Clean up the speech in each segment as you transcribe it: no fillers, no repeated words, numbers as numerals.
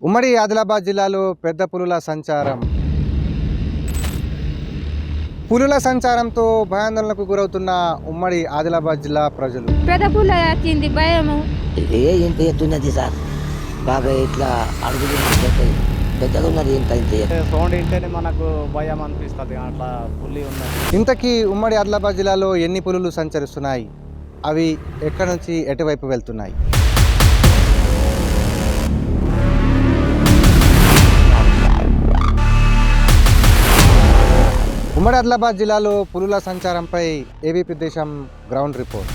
ఉమ్మడి ఆదిలాబాద్ జిల్లాలో పెద్ద పులుల సంచారం. పులుల సంచారంతో భయాందోళనకు గురవుతున్న ఉమ్మడి ఆదిలాబాద్ జిల్లా ప్రజలు. పెద్ద పుల వచ్చింది భయము. ఇంత ఎత్తున్నది సార్, బాగా ఇట్లా అడుగులు పెద్దగా ఉన్నది. సౌండ్ వింటేనే మనకు భయం అనిపిస్తుంది. అట్లా పులి ఉన్నది. ఇంతకీ ఉమ్మడి ఆదిలాబాద్ జిల్లాలో ఎన్ని పులులు సంచరిస్తున్నాయి? అవి ఎక్కడి నుంచి ఎటువైపు వెళ్తున్నాయి? ఉమ్మడి ఆదిలాబాద్ జిల్లాలో పులుల సంచారంపై ఏబీపీ దేశం గ్రౌండ్ రిపోర్ట్.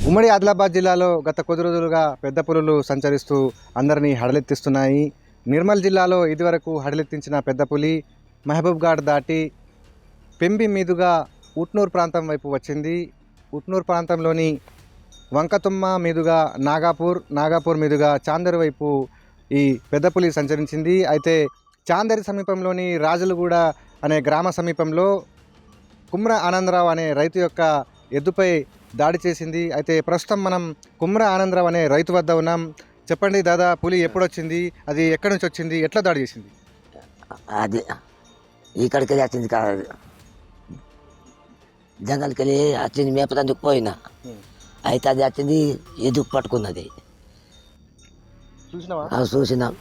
ఉమ్మడి ఆదిలాబాద్ జిల్లాలో గత కొద్ది రోజులుగా పెద్ద పులులు సంచరిస్తూ అందరినీ హడలెత్తిస్తున్నాయి. నిర్మల్ జిల్లాలో ఇదివరకు హడలెత్తించిన పెద్ద పులి మహబూబ్ఘాట్ దాటి పెంబి మీదుగా ఉట్నూరు ప్రాంతం వైపు వచ్చింది. ఉట్నూరు ప్రాంతంలోని వంకతుమ్మ మీదుగా నాగాపూర్ మీదుగా చాందరి వైపు ఈ పెద్ద పులి సంచరించింది. అయితే చాందరి సమీపంలోని రాజులగూడ అనే గ్రామ సమీపంలో కుమ్ర ఆనందరావు అనే రైతు యొక్క ఎద్దుపై దాడి చేసింది. అయితే ప్రస్తుతం మనం కుమ్ర ఆనందరావు అనే రైతు వద్ద ఉన్నాం. చెప్పండి దాదా, పులి ఎప్పుడు వచ్చింది, అది ఎక్కడి నుంచి వచ్చింది, ఎట్లా దాడి చేసింది? అది ఇక్కడికి వచ్చింది కాదు, జంగల్కి వెళ్ళి వచ్చింది, మేపతందుకు పోయినా. అయితే అది వచ్చింది, ఎదుగు పట్టుకున్నది. చూసినాం.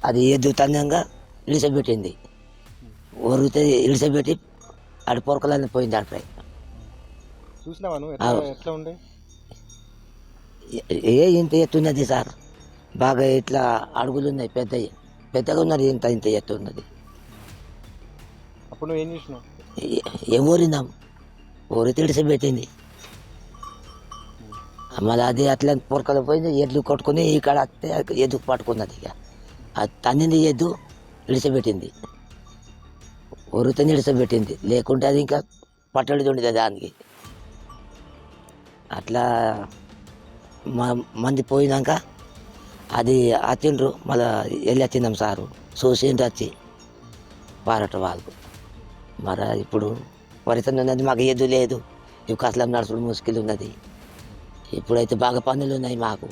అది ఎద్దు తన్నంగా ఇడిసబెట్టింది. ఒరిగితే ఇడిసబెట్టి ఆడి పొరకలన్నీ పోయింది. ఆడిపై ఇంత ఎత్తున్నది సార్, బాగా ఇట్లా అడుగులు ఉన్నాయి, పెద్దగా ఉన్నది. ఇంత ఎత్తు ఉన్నది. అప్పుడు ఏం చేసినావు? ఏం ఊరినాం, ఊరి తిడిసిపెట్టింది. మళ్ళీ అది అట్లా పొరకలు పోయింది. ఎడ్లు కొట్టుకుని ఇక్కడ ఎద్దుకు పట్టుకున్నది. ఇక అది తన్నింది, ఎద్దు ఇడిసిపెట్టింది. ఊరితో ఇడిసిపెట్టింది, లేకుంటే అది ఇంకా పట్టడి ఉండేది దానికి. అట్లా మంది పోయినాక అది వచ్చిండ్రు, మళ్ళీ వెళ్ళి వచ్చిందాం సారు చూసిండ్రు, వచ్చి పారట వాళ్ళు. మరి ఇప్పుడు పరిస్థితి ఉన్నది, మాకు ఎద్దు లేదు, ఇవి కసలం నడుచుడు ముసుకిలు ఉన్నది. ఇప్పుడైతే బాగా పనులు ఉన్నాయి మాకు,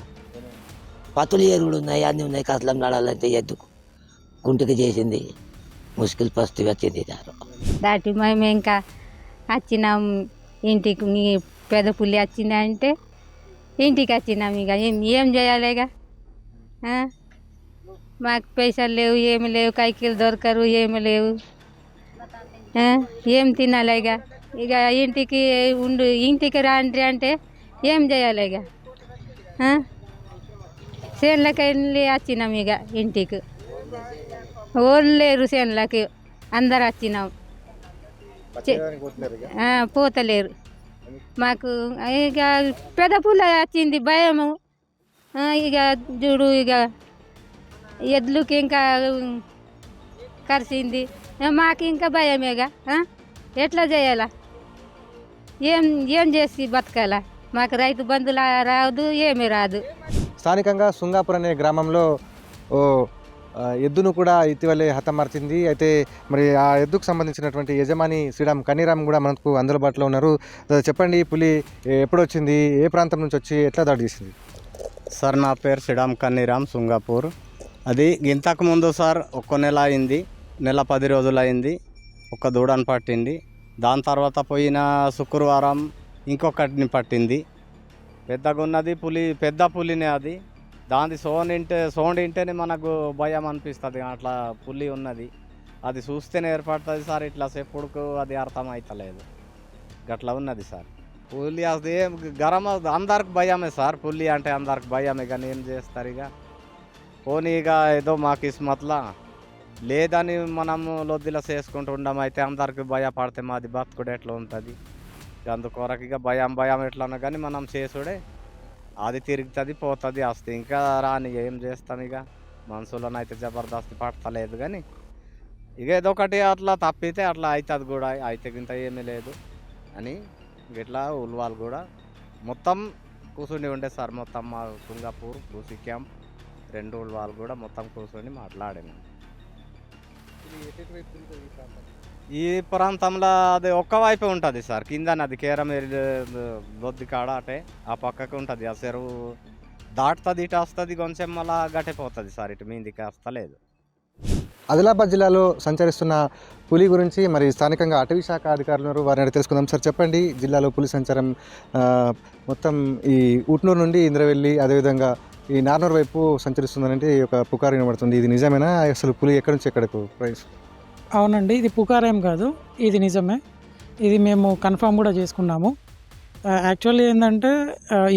పత్తులు ఎరువులు ఉన్నాయి, అన్నీ ఉన్నాయి. కసలం నడాలంటే ఎద్దుకు కుంటికి చేసింది, ముసుకిలు ఫస్ట్ వచ్చింది. దాటి మేము ఇంకా వచ్చినాం ఇంటికి. పెద్ద పులి వచ్చింది అంటే ఇంటికి వచ్చినాం. ఇక ఏం చేయాలి? ఇక మాకు పైసలు లేవు, ఏమి లేవు, కైకిలు దొరకరు, ఏమి లేవు, ఏం తినాలి? ఇక ఇంటికి రాండి అంటే ఏం చేయాలి? ఇక చేనులకి వెళ్ళి వచ్చినాం. ఇక ఇంటికి ఓళ్ళు లేరు, చేనులకి అందరు వచ్చినాం, పోతలేరు. మాకు ఇక పెద్ద పుల్ల వచ్చింది భయము. ఇక చూడు, ఇక ఎద్దులకి ఇంకా కరిసింది, మాకు ఇంకా భయమేగా. ఎట్లా చేయాలా? ఏం చేసి బతకాలా? మాకు రైతు బంధువులు రాదు, ఏమీ రాదు. స్థానికంగా సుంగాపూర్ అనే గ్రామంలో ఓ ఎద్దును కూడా ఇటీవలే హతమార్చింది. అయితే మరి ఆ ఎద్దుకు సంబంధించినటువంటి యజమాని శ్రీరామ్ కన్నీరామ్ కూడా మనకు అందుబాటులో ఉన్నారు. చెప్పండి, పులి ఎప్పుడు వచ్చింది, ఏ ప్రాంతం నుంచి వచ్చి ఎట్లా దాడి చేసింది? సార్, నా పేరు శ్రీరామ్ కన్నీరామ్, సుంగాపూర్. అది ఇంతకు ముందు సార్ 1 నెల అయింది, నెల 10 రోజులు అయింది, ఒక దూడని పట్టింది. దాని తర్వాత పోయిన శుక్రవారం ఇంకొకటిని పట్టింది. పెద్దగా ఉన్నది పులి, పెద్ద పులినే అది. దాని సౌండ్ వింటేనే మనకు భయం అనిపిస్తుంది. అట్లా పులి ఉన్నది, అది చూస్తేనే ఏర్పడుతుంది సార్. ఇట్లా చెప్పుడుకు అది అర్థం అవుతలేదు, గట్లా ఉన్నది సార్. పులి అది గరం, అందరికి భయమే సార్. పులి అంటే అందరికి భయమే, కానీ ఏం చేస్తారు? ఇక పోనీ, ఇక ఏదో మా కిస్మత్లా లేదని మనము లొద్దిలో చేసుకుంటూ ఉండము. అయితే అందరికి భయపడితే మాది బతుకుడు ఎట్లా ఉంటుంది? అందుకొరకు ఇక భయం ఎట్లన్నా కానీ మనం చేసుడే, అది తిరుగుతుంది, పోతుంది, వస్తుంది. ఇంకా రాని ఏం చేస్తాం? ఇక మనుషులను అయితే జబర్దస్తి పడతలేదు, కానీ ఇక ఏదో ఒకటి అట్లా తప్పితే అట్లా అవుతుంది కూడా. అయితే ఇంత ఏమీ లేదు అని ఇట్లా ఉల్వాలు కూడా మొత్తం కూర్చుని ఉండే సార్. మొత్తం మా సింగపూర్ బూసి క్యాంప్ 2 ఉల్వాలు కూడా మొత్తం కూర్చొని మాట్లాడాను. ఈ ప్రాంతంలో అది ఒక్కవైపే ఉంటుంది సార్, కింద నది కేరమేరి దొద్ది కాడ అటే ఆ పక్కకు ఉంటుంది. ఆ చెరువు దాటుతుంది, ఇటు వస్తుంది, కొంచెం మళ్ళా గట్టిపోతుంది సార్, ఇటు మీదికి వస్తలేదు. ఆదిలాబాద్ జిల్లాలో సంచరిస్తున్న పులి గురించి మరి స్థానికంగా అటవీ శాఖ అధికారులు ఉన్నారు, వారిని అడిగి తెలుసుకుందాం. సార్ చెప్పండి, జిల్లాలో పులి సంచారం మొత్తం ఈ ఉట్నూరు నుండి ఇంద్రవెల్లి అదేవిధంగా ఈ నార్నూరు వైపు సంచరిస్తుందనంటే ఒక పుకారు వినబడుతుంది. ఇది నిజమేనా? అసలు పులి ఎక్కడి నుంచి ఎక్కడకు ప్రైస్? అవునండి, ఇది పుకారేం కాదు, ఇది నిజమే. ఇది మేము కన్ఫామ్ కూడా చేసుకున్నాము. యాక్చువల్లీ ఏంటంటే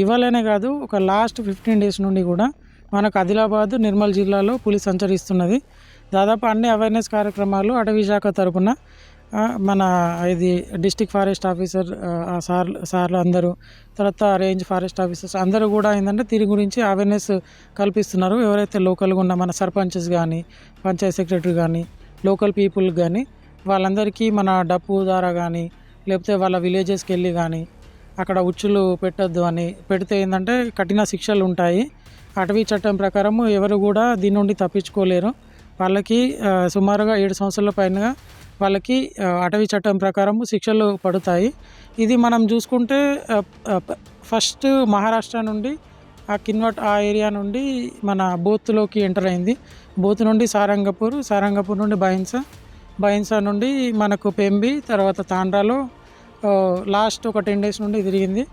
ఇవాళనే కాదు, ఒక లాస్ట్ 15 days నుండి కూడా మనకు ఆదిలాబాద్ నిర్మల్ జిల్లాలో పులి సంచరిస్తున్నది. దాదాపు అన్ని అవేర్నెస్ కార్యక్రమాలు అటవీ శాఖ తరపున మన ఇది డిస్ట్రిక్ట్ ఫారెస్ట్ ఆఫీసర్ సార్లు అందరూ, తర్వాత రేంజ్ ఫారెస్ట్ ఆఫీసర్స్ అందరూ కూడా ఏంటంటే దీని గురించి అవేర్నెస్ కల్పిస్తున్నారు. ఎవరైతే లోకల్గా ఉన్న మన సర్పంచెస్ కానీ, పంచాయత్ సెక్రటరీ కానీ, లోకల్ పీపుల్ కానీ, వాళ్ళందరికీ మన డప్పు ద్వారా కానీ, లేకపోతే వాళ్ళ విలేజెస్కి వెళ్ళి కానీ అక్కడ ఉచ్చులు పెట్టొద్దు అని పెడితే ఏంటంటే కఠిన శిక్షలు ఉంటాయి. అటవీ చట్టం ప్రకారము ఎవరు కూడా దీని నుండి తప్పించుకోలేరు. వాళ్ళకి సుమారుగా 7 సంవత్సరాల పైన వాళ్ళకి అటవీ చట్టం ప్రకారము శిక్షలు పడతాయి. ఇది మనం చూసుకుంటే ఫస్ట్ మహారాష్ట్ర నుండి ఆ కిన్వట్ ఆ ఏరియా నుండి మన బోత్లోకి ఎంటర్ అయింది. బోత్ నుండి సారంగపూర్ నుండి బైన్సా నుండి మనకు పెంబి, తర్వాత తాండ్రాలో లాస్ట్ ఒక 10 days నుండి తిరిగింది.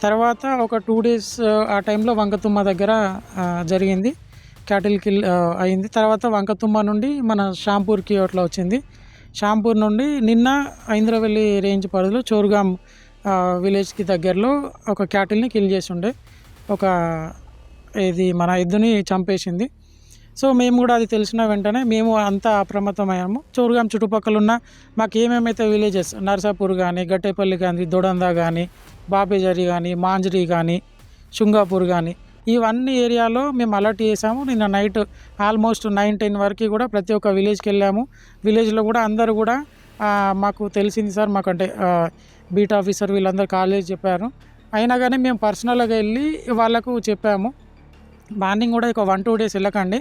తర్వాత ఒక 2 days ఆ టైంలో వంకతుమ్మ దగ్గర జరిగింది, క్యాటిల్ కిల్ అయింది. తర్వాత వంకతుమ్మ నుండి మన షాంపూర్కి అట్లా వచ్చింది. షాంపూర్ నుండి నిన్న ఇంద్రవెల్లి రేంజ్ పరిధిలో చోర్గాం విలేజ్కి దగ్గరలో ఒక క్యాటిల్ని కిల్ చేసి ఉండే, ఒక ఇది మన ఎద్దుని చంపేసింది. సో మేము కూడా అది తెలిసిన వెంటనే మేము అంతా అప్రమత్తమయ్యాము. చోరుగాం చుట్టుపక్కల ఉన్న మాకు ఏమేమైతే విలేజెస్ నర్సాపూర్ కానీ, గట్టేపల్లి కానీ, దొడందా కానీ, బాబేజరి కానీ, మాంజరి కానీ, శుంగాపూర్ కానీ, ఇవన్నీ ఏరియాలో మేము అలర్ట్ చేసాము. నిన్న నైట్ ఆల్మోస్ట్ 9-10 వరకు కూడా ప్రతి ఒక్క విలేజ్కి వెళ్ళాము. విలేజ్లో కూడా అందరూ కూడా మాకు తెలిసింది సార్, మాకంటే బీట్ ఆఫీసర్ వీళ్ళందరూ కాలేజ్ చెప్పారు. అయినా కానీ మేము పర్సనల్గా వెళ్ళి వాళ్ళకు చెప్పాము, మార్నింగ్ కూడా ఒక 1-2 days వెళ్ళకండి,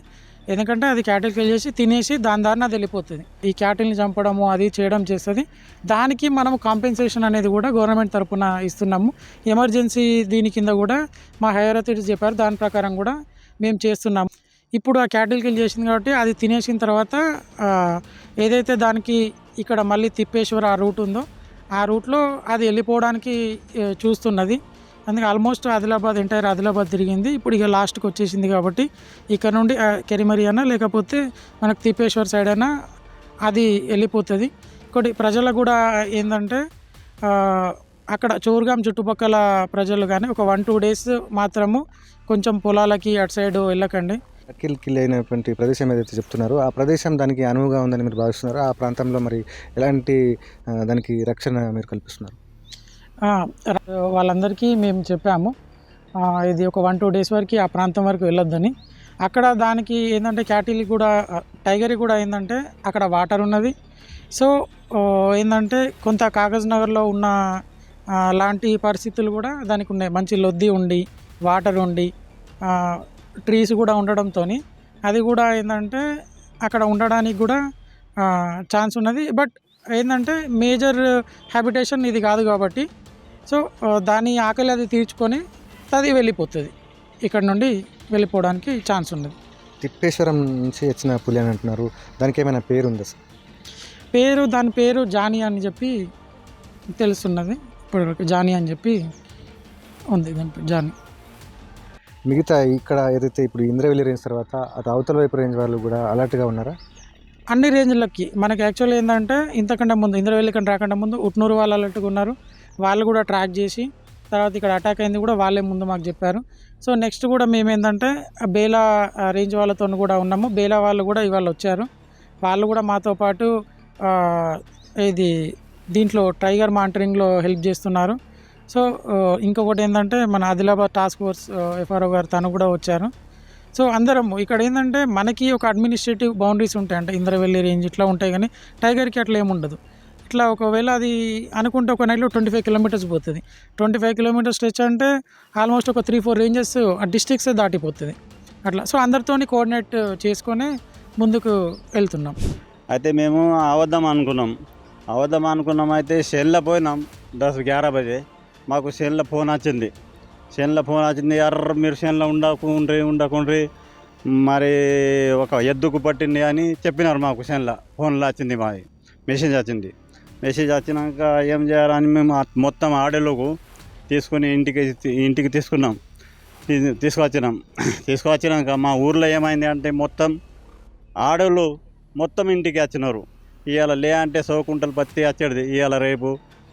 ఎందుకంటే అది క్యాటిల్ కిల్ చేసి తినేసి దాని దారిన అది వెళ్ళిపోతుంది. ఈ క్యాటిల్ని చంపడము అది చేయడం చేస్తుంది. దానికి మనము కాంపెన్సేషన్ అనేది కూడా గవర్నమెంట్ తరఫున ఇస్తున్నాము. ఎమర్జెన్సీ దీని కింద కూడా మా హైయర్ అథారిటీస్ చెప్పారు, దాని ప్రకారం కూడా మేము చేస్తున్నాము. ఇప్పుడు ఆ క్యాటిల్ కిల్ చేసింది కాబట్టి అది తినేసిన తర్వాత ఏదైతే దానికి ఇక్కడ మళ్ళీ తిప్పేశ్వర ఆ రూట్ ఉందో ఆ రూట్లో అది వెళ్ళిపోవడానికి చూస్తున్నది. అందుకే ఆల్మోస్ట్ ఎంటైర్ ఆదిలాబాద్ తిరిగింది. ఇప్పుడు ఇక లాస్ట్కి వచ్చేసింది కాబట్టి ఇక్కడ నుండి కెరిమరి అయినా లేకపోతే మనకు తిప్పేశ్వర్ సైడ్ అయినా అది వెళ్ళిపోతుంది. ఇంకోటి ప్రజలకు కూడా ఏంటంటే అక్కడ చోరుగాం చుట్టుపక్కల ప్రజలు కానీ ఒక 1-2 days మాత్రము కొంచెం పొలాలకి అటు సైడ్ వెళ్ళకండి. కిల్ అయినటువంటి ప్రదేశం ఏదైతే చెప్తున్నారో ఆ ప్రదేశం దానికి అనువుగా ఉందని మీరు భావిస్తున్నారు. ఆ ప్రాంతంలో మరి ఎలాంటి దానికి రక్షణ మీరు కల్పిస్తున్నారు? వాళ్ళందరికీ మేము చెప్పాము, ఇది ఒక 1-2 days వరకు ఆ ప్రాంతం వరకు వెళ్ళొద్దని. అక్కడ దానికి ఏంటంటే క్యాటిల్ కూడా టైగర్ కూడా ఏంటంటే అక్కడ వాటర్ ఉన్నది. సో ఏంటంటే కొంత కాగజ్ నగర్లో ఉన్న లాంటి పరిస్థితులు కూడా దానికి ఉన్నాయి. మంచి లొద్ది ఉండి, వాటర్ ఉండి, ట్రీస్ కూడా ఉండడంతో అది కూడా ఏంటంటే అక్కడ ఉండడానికి కూడా ఛాన్స్ ఉన్నది. బట్ ఏంటంటే మేజర్ హ్యాబిటేషన్ ఇది కాదు కాబట్టి సో దాని ఆకలి అది తీర్చుకొని అది వెళ్ళిపోతుంది, ఇక్కడ నుండి వెళ్ళిపోవడానికి ఛాన్స్ ఉన్నది. తిప్పేశ్వరం నుంచి వచ్చిన పులి అని అంటున్నారు, దానికి ఏమైనా పేరు ఉందా సార్? దాని పేరు జానీ అని చెప్పి తెలుస్తున్నది. ఇప్పటివరకు జానీ అని చెప్పి ఉంది, దాని పేరు జానీ. మిగతా ఇక్కడ ఏదైతే ఇప్పుడు ఇంద్రవెల్లి రేంజ్ తర్వాత అటు అవతల వైపు రేంజ్ వాళ్ళు కూడా అలర్ట్గా ఉన్నారా? అన్ని రేంజ్లకి మనకి యాక్చువల్లీ ఏంటంటే ఇంతకంటే ముందు ఇంద్రవెల్లి కంటే రాకుండా ముందు ఉట్నూరు వాళ్ళు అలర్ట్గా ఉన్నారు. వాళ్ళు కూడా ట్రాక్ చేసి తర్వాత ఇక్కడ అటాక్ అయింది కూడా వాళ్ళే ముందు మాకు చెప్పారు. సో నెక్స్ట్ కూడా మేము ఏంటంటే బేలా రేంజ్ వాళ్ళతో కూడా ఉన్నాము. బేలా వాళ్ళు కూడా ఇవాళ వచ్చారు. వాళ్ళు కూడా మాతో పాటు ఇది దీంట్లో టైగర్ మానిటరింగ్లో హెల్ప్ చేస్తున్నారు. సో ఇంకొకటి ఏంటంటే మన ఆదిలాబాద్ టాస్క్ ఫోర్స్ FRO గారు తను కూడా వచ్చారు. సో అందరం ఇక్కడ ఏంటంటే మనకి ఒక అడ్మినిస్ట్రేటివ్ బౌండరీస్ ఉంటాయి, అంటే ఇంద్రవెల్లి రేంజ్ ఇట్లా ఉంటాయి, కానీ టైగర్కి అట్లా ఏముండదు. ఇట్లా ఒకవేళ అది అనుకుంటే ఒక నైట్లో 25 kilometers పోతుంది. 25 kilometers స్ట్రెచ్ అంటే ఆల్మోస్ట్ ఒక 3-4 ranges ఆ డిస్ట్రిక్ట్సే దాటిపోతుంది అట్లా. సో అందరితో కోఆర్డినేట్ చేసుకొని ముందుకు వెళ్తున్నాం. అయితే మేము అవద్దాం అనుకున్నాం. అవద్దాం అనుకున్నాం. అయితే షెన్లో పోయినాం 10-11 బజే. మాకు షెన్లో ఫోన్ వచ్చింది. ఎర్ర మీరు షెన్లో ఉండకుండ్రి మరి ఒక ఎద్దుకు పట్టింది అని చెప్పినారు మాకు. షెన్లో ఫోన్లో వచ్చింది, మాది మెసేజ్ వచ్చినాక ఏం చేయాలని మేము మొత్తం ఆడేలోకు తీసుకుని ఇంటికి తీసుకొచ్చినాక మా ఊర్లో ఏమైంది అంటే మొత్తం ఆడోళ్ళు మొత్తం ఇంటికి వచ్చినారు. ఇవాళ లే అంటే సోకుంటలు పత్తి వచ్చేది. ఇవాళ రేపు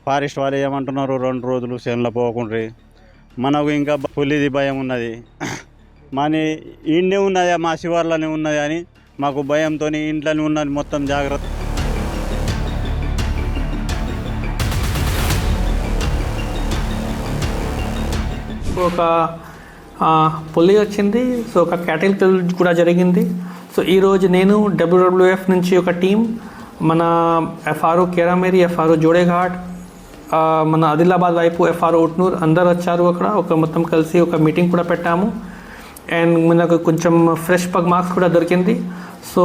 ఫారెస్ట్ వాళ్ళు ఏమంటున్నారు, 2 రోజులు చేనులో పోకుండ్రి, మనకు ఇంకా పులిది భయం ఉన్నది, మన ఇండే ఉన్నది, మా శివార్లోనే ఉన్నది అని మాకు భయంతో ఇంట్లోనే ఉన్నది, మొత్తం జాగ్రత్త. ఒక పులి వచ్చింది. సో ఒక క్యాటిల్ కిల్ కూడా జరిగింది. సో ఈరోజు నేను WWF నుంచి ఒక టీం, మన FRO కేరామేరి, FRO జోడేఘాట్, మన ఆదిలాబాద్ వైపు FRO ఉట్నూర్ అందరు వచ్చారు. అక్కడ ఒక మొత్తం కలిసి ఒక మీటింగ్ కూడా పెట్టాము. అండ్ మనకు కొంచెం ఫ్రెష్ పగ్ మార్క్స్ కూడా దొరికింది. సో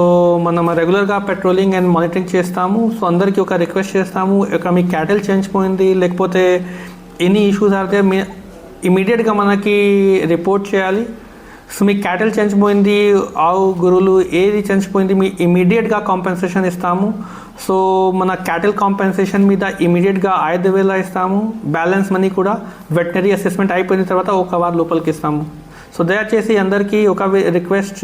మనం రెగ్యులర్గా పెట్రోలింగ్ అండ్ మానిటరింగ్ చేస్తాము. సో అందరికీ ఒక రిక్వెస్ట్ చేస్తాము, ఇక్కడ మీ క్యాటిల్ చనిపోయింది లేకపోతే ఎనీ ఇష్యూస్ అయితే ఇమీడియట్గా మనకి రిపోర్ట్ చేయాలి. సో మీ క్యాటిల్ చనిపోయింది, ఆవు గురువులు ఏది చనిపోయింది, మీ ఇమీడియట్గా కాంపెన్సేషన్ ఇస్తాము. సో మన క్యాటిల్ కాంపెన్సేషన్ మీద ఇమీడియట్గా 5,000 ఇస్తాము. బ్యాలెన్స్ మనీ కూడా వెటనరీ అసెస్మెంట్ అయిపోయిన తర్వాత 1 వారం లోపలికి ఇస్తాము. సో దయచేసి అందరికీ ఒక రిక్వెస్ట్,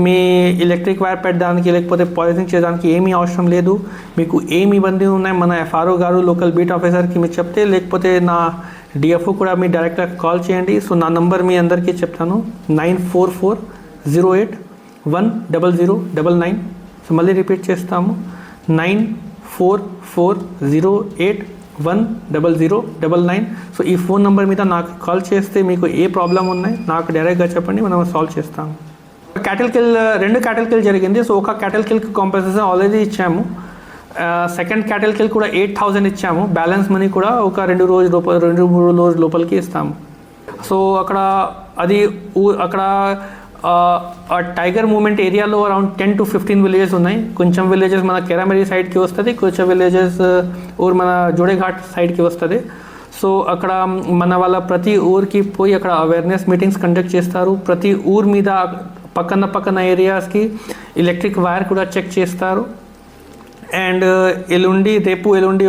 మీ ఎలక్ట్రిక్ వైర్ పెట్టడానికి లేకపోతే పాయిజనింగ్ చేయడానికి ఏమీ అవసరం లేదు. మీకు ఏమి ఇబ్బంది ఉన్నాయి మన FRO గారు, లోకల్ బీట్ ఆఫీసర్కి మీరు చెప్తే, లేకపోతే నా DFO కూడా మీ డైరెక్ట్గా కాల్ చేయండి. సో నా నంబర్ మీ అందరికీ చెప్తాను, 94408100099. సో మళ్ళీ రిపీట్ చేస్తాము, 94408100099. సో ఈ ఫోన్ నెంబర్ మీద నాకు కాల్ చేస్తే మీకు ఏ ప్రాబ్లం ఉన్నాయి నాకు డైరెక్ట్గా చెప్పండి, మనం సాల్వ్ చేస్తాము. క్యాటిల్ కిల్ 2 క్యాటిల్ కిల్ జరిగింది. సో ఒక క్యాటిల్ కిల్కి కాంపెన్సేషన్ ఆల్రెడీ ఇచ్చాము. సెకండ్ క్యాటిల్ కిల్ కూడా 8,000 ఇచ్చాము. బ్యాలెన్స్ మనీ కూడా ఒక 2-3 రోజు లోపలికి ఇస్తాము. సో అక్కడ అక్కడ టైగర్ మూమెంట్ ఏరియాలో అరౌండ్ 10 to 15 విలేజెస్ ఉన్నాయి. కొంచెం విలేజెస్ మన కేరామేరి సైడ్కి వస్తుంది, కొంచెం విలేజెస్ మన జోడేఘాట్ సైడ్కి వస్తుంది. సో అక్కడ మన వాళ్ళ ప్రతి ఊరికి పోయి అక్కడ అవేర్నెస్ మీటింగ్స్ కండక్ట్ చేస్తారు. ప్రతి ఊరు మీద పక్కన ఏరియాస్కి ఎలక్ట్రిక్ వైర్ కూడా చెక్ చేస్తారు. అండ్ రేపు ఎల్లుండి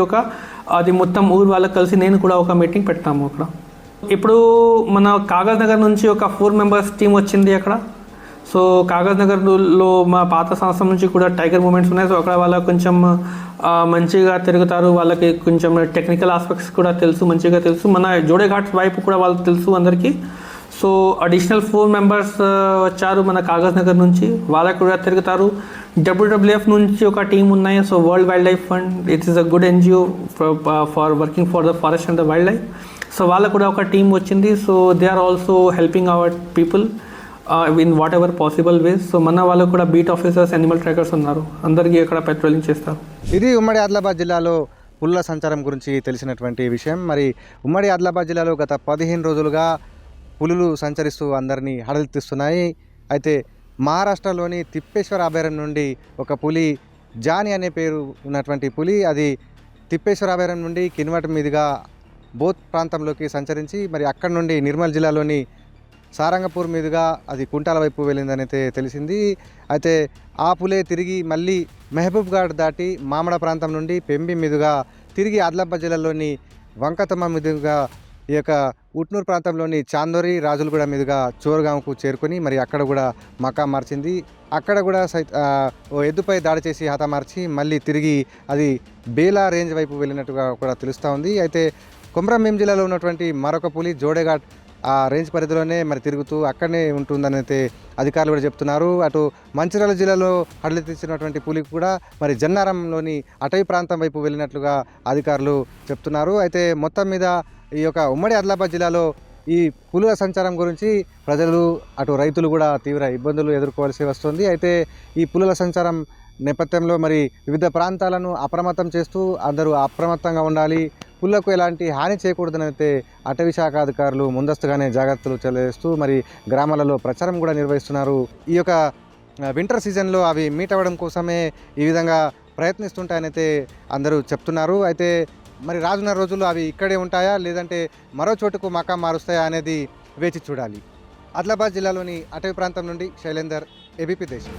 అది మొత్తం ఊరు వాళ్ళకి కలిసి నేను కూడా ఒక మీటింగ్ పెడతాము అక్కడ. ఇప్పుడు మన కాగజ్ నగర్ నుంచి ఒక 4 మెంబర్స్ టీం వచ్చింది అక్కడ. సో కాగజ్ నగర్లో మా పాత సంవత్సరం నుంచి కూడా టైగర్ మూమెంట్స్ ఉన్నాయి. సో అక్కడ వాళ్ళకి కొంచెం మంచిగా తిరుగుతారు, వాళ్ళకి కొంచెం టెక్నికల్ ఆస్పెక్ట్స్ కూడా మంచిగా తెలుసు. మన జోడేఘాట్ వైపు కూడా వాళ్ళకి తెలుసు అందరికీ. సో అడిషనల్ 4 మెంబర్స్ వచ్చారు మన కాగజ్ నగర్ నుంచి, వాళ్ళకి కూడా తిరుగుతారు. WWF నుంచి ఒక టీం ఉన్నాయి. So World Wildlife Fund, it is a good NGO for working for the forest and the wildlife. So వాళ్ళకు కూడా ఒక టీం వచ్చింది. So they are also helping our people in whatever possible ways. So మన వాళ్ళకు కూడా beat officers, animal trackers ఉన్నారు, అందరికీ ఇక్కడ పెట్రోలింగ్ చేస్తారు. ఇది ఉమ్మడి ఆదిలాబాద్ జిల్లాలో పులుల సంచారం గురించి తెలిసినటువంటి విషయం. మరి ఉమ్మడి ఆదిలాబాద్ జిల్లాలో గత 15 రోజులుగా పులులు సంచరిస్తూ అందరినీ హడలెత్తిస్తున్నాయి. అయితే మహారాష్ట్రలోని తిప్పేశ్వర అభయారణ్యం నుండి ఒక పులి, జాని అనే పేరు ఉన్నటువంటి పులి, అది తిప్పేశ్వర అభయారణ్యం నుండి కిన్వట్ మీదుగా బోత్ ప్రాంతంలోకి సంచరించి మరి అక్కడి నుండి నిర్మల్ జిల్లాలోని సారంగపూర్ మీదుగా అది కుంటాల వైపు వెళ్ళిందని అయితే తెలిసింది. అయితే ఆ పులే తిరిగి మళ్ళీ మహబూబ్ఘాట్ దాటి మామడ ప్రాంతం నుండి పెంబి మీదుగా తిరిగి ఆదిలాబాద్ జిల్లాలోని వంకతమ్మ మీదుగా ఈ యొక్క ఉట్నూరు ప్రాంతంలోని చాందోరి, రాజులగూడ మీదుగా చోరుగాంకు చేరుకొని మరి అక్కడ కూడా మకా మార్చింది. అక్కడ కూడా ఓ ఎద్దుపై దాడి చేసి హతమార్చి మళ్ళీ తిరిగి అది బేలా రేంజ్ వైపు వెళ్ళినట్టుగా కూడా తెలుస్తూ ఉంది. అయితే కొమరంభీం జిల్లాలో ఉన్నటువంటి మరొక పులి జోడేఘాట్ ఆ రేంజ్ పరిధిలోనే మరి తిరుగుతూ అక్కడనే ఉంటుందని అయితే అధికారులు కూడా చెప్తున్నారు. అటు మంచిర్యాల జిల్లాలో హడలెత్తించినటువంటి పులి కూడా మరి జన్నారంలోని అటవీ ప్రాంతం వైపు వెళ్ళినట్లుగా అధికారులు చెప్తున్నారు. అయితే మొత్తం మీద ఈ యొక్క ఉమ్మడి ఆదిలాబాద్ జిల్లాలో ఈ పులుల సంచారం గురించి ప్రజలు, అటు రైతులు కూడా తీవ్ర ఇబ్బందులు ఎదుర్కోవాల్సి వస్తుంది. అయితే ఈ పులుల సంచారం నేపథ్యంలో మరి వివిధ ప్రాంతాలను అప్రమత్తం చేస్తూ అందరూ అప్రమత్తంగా ఉండాలి, పులులకు ఎలాంటి హాని చేయకూడదని అయితే అటవీ శాఖ అధికారులు ముందస్తుగానే జాగ్రత్తలు చేస్తూ మరి గ్రామాలలో ప్రచారం కూడా నిర్వహిస్తున్నారు. ఈ యొక్క వింటర్ సీజన్లో అవి మీట్ అవ్వడం కోసమే ఈ విధంగా ప్రయత్నిస్తుంటాయనైతే అందరూ చెప్తున్నారు. అయితే మరి రానున్న రోజుల్లో అవి ఇక్కడే ఉంటాయా లేదంటే మరో చోటుకు మకాం మారుస్తాయా అనేది వేచి చూడాలి. ఆదిలాబాద్ జిల్లాలోని అటవీ ప్రాంతం నుండి శైలేందర్, ఏబీపీ దేశం.